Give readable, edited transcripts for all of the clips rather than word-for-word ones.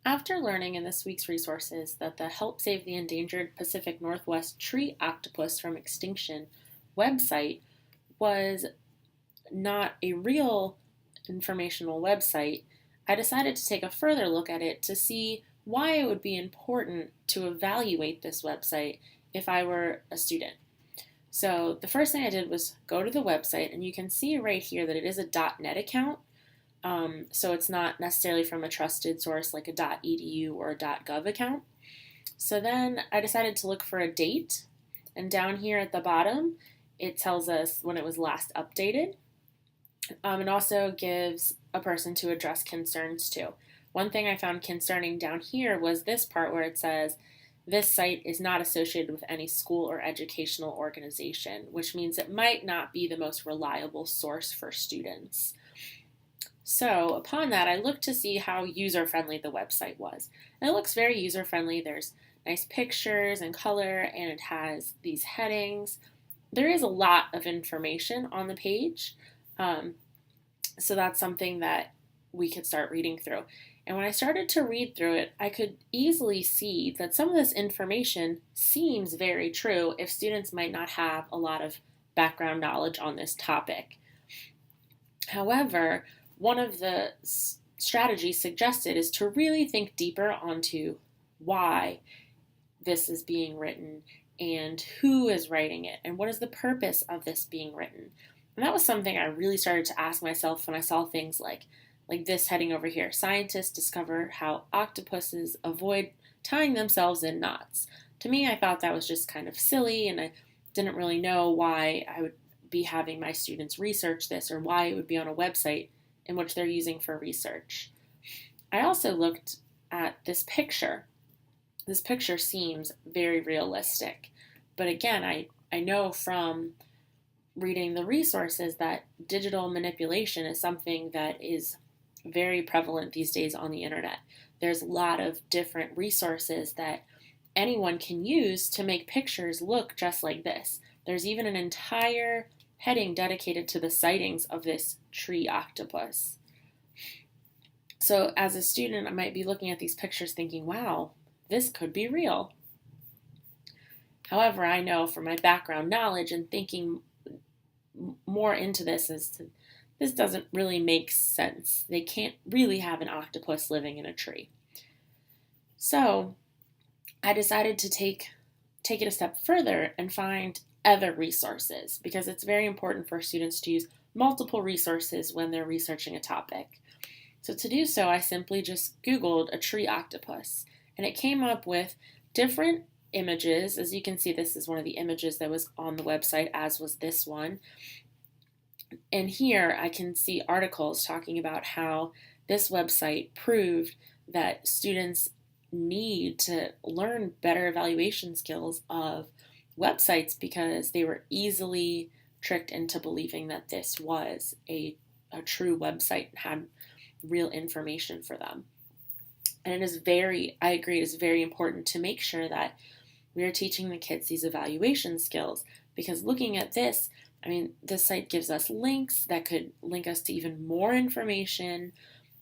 After learning in this week's resources that the Help Save the Endangered Pacific Northwest Tree Octopus from Extinction website was not a real informational website, I decided to take a further look at it to see why it would be important to evaluate this website if I were a student. So the first thing I did was go to the website, and you can see right here that it is a .net account. So it's not necessarily from a trusted source like a .edu or a .gov account. So then I decided to look for a date, and down here at the bottom, it tells us when it was last updated. It also gives a person to address concerns to. One thing I found concerning down here was this part where it says, this site is not associated with any school or educational organization, which means it might not be the most reliable source for students. So upon that, I looked to see how user-friendly the website was. And it looks very user-friendly. There's nice pictures and color, and it has these headings. There is a lot of information on the page, so that's something that we could start reading through. And when I started to read through it, I could easily see that some of this information seems very true if students might not have a lot of background knowledge on this topic. However, one of the strategies suggested is to really think deeper onto why this is being written and who is writing it and what is the purpose of this being written. And that was something I really started to ask myself when I saw things like this heading over here. Scientists discover how octopuses avoid tying themselves in knots. To me, I thought that was just kind of silly, and I didn't really know why I would be having my students research this or why it would be on a website in which they're using for research. I also looked at this picture. This picture seems very realistic, but again, I know from reading the resources that digital manipulation is something that is very prevalent these days on the internet. There's a lot of different resources that anyone can use to make pictures look just like this. There's even an entire heading dedicated to the sightings of this tree octopus. So as a student, I might be looking at these pictures thinking, wow, this could be real. However, I know from my background knowledge and thinking more into this this doesn't really make sense. They can't really have an octopus living in a tree. So I decided to take it a step further and find other resources, because it's very important for students to use multiple resources when they're researching a topic. So to do so, I simply just Googled a tree octopus, and it came up with different images. As you can see, this is one of the images that was on the website, as was this one. And here I can see articles talking about how this website proved that students need to learn better evaluation skills of websites because they were easily tricked into believing that this was a true website and had real information for them. And I agree, it is very important to make sure that we are teaching the kids these evaluation skills, because looking at this, this site gives us links that could link us to even more information.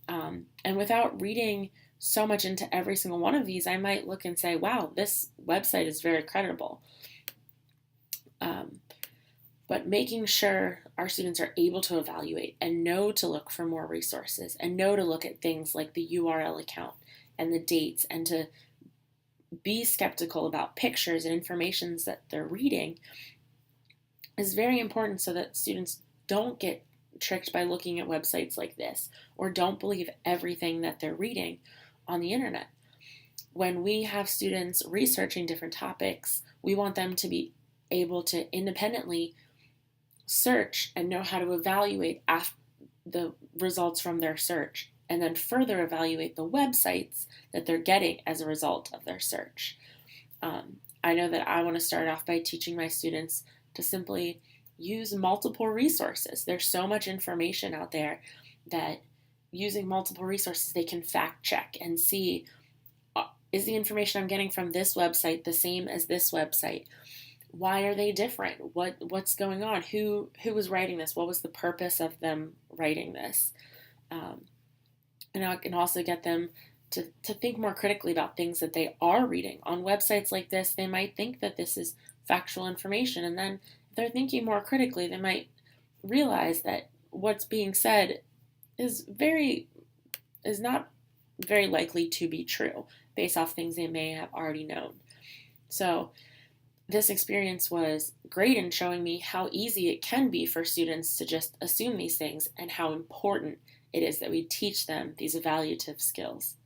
And without reading so much into every single one of these, I might look and say, wow, this website is very credible. But making sure our students are able to evaluate and know to look for more resources and know to look at things like the URL account and the dates, and to be skeptical about pictures and information that they're reading is very important, so that students don't get tricked by looking at websites like this or don't believe everything that they're reading on the internet. When we have students researching different topics, we want them to be able to independently search and know how to evaluate the results from their search, and then further evaluate the websites that they're getting as a result of their search. I know that I want to start off by teaching my students to simply use multiple resources. There's so much information out there that using multiple resources, they can fact check and see, is the information I'm getting from this website the same as this website? Why are they different? What's going on? Who was writing this? What was the purpose of them writing this? And I can also get them to think more critically about things that they are reading. On websites like this, they might think that this is factual information, and then if they're thinking more critically, they might realize that what's being said is not very likely to be true based off things they may have already known. So this experience was great in showing me how easy it can be for students to just assume these things and how important it is that we teach them these evaluative skills.